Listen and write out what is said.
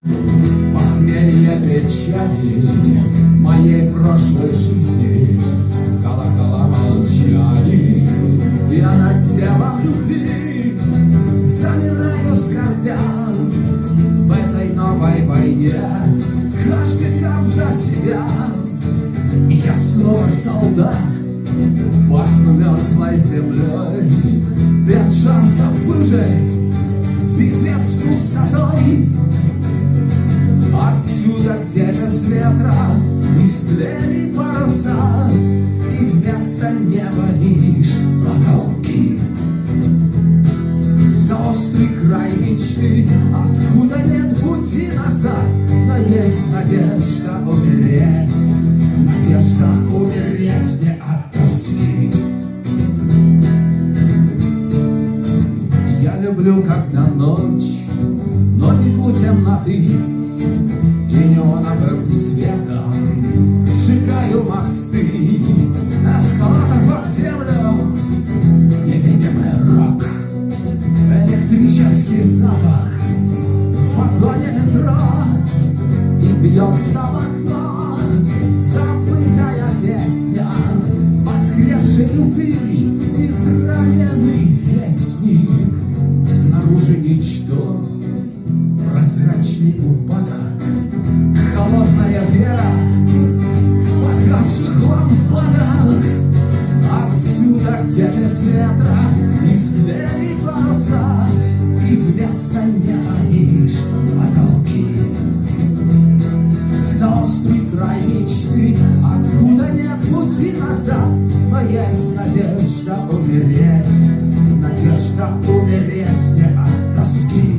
Похмелье печали моей прошлой жизни, колокола молчали, я над телом любви замираю скорбя. В этой новой войне каждый сам за себя, и я снова солдат, пахну мерзлой землей, без шансов выжить в битве с пустотой. Отсюда, где без ветра истлели паруса, и вместо неба лишь потолки. За острый край мечты, откуда нет пути назад, но есть надежда умереть, надежда умереть не от тоски. Я люблю, когда ночь, но бегу темноты, и неоновым светом сжигаю мосты. Эскалатор под землю, невидимый рок, электрический запах в вагоне метро, и бьется в окно забытая песня воскресшей любви, израненный вестник. Снаружи ничто, прозрачный упадок, холодная вера в погасших лампадах. Отсюда, где без ветра истлели паруса, и вместо неба лишь потолки. За острый край мечты, откуда нет пути назад, но есть надежда умереть, надежда умереть не от тоски.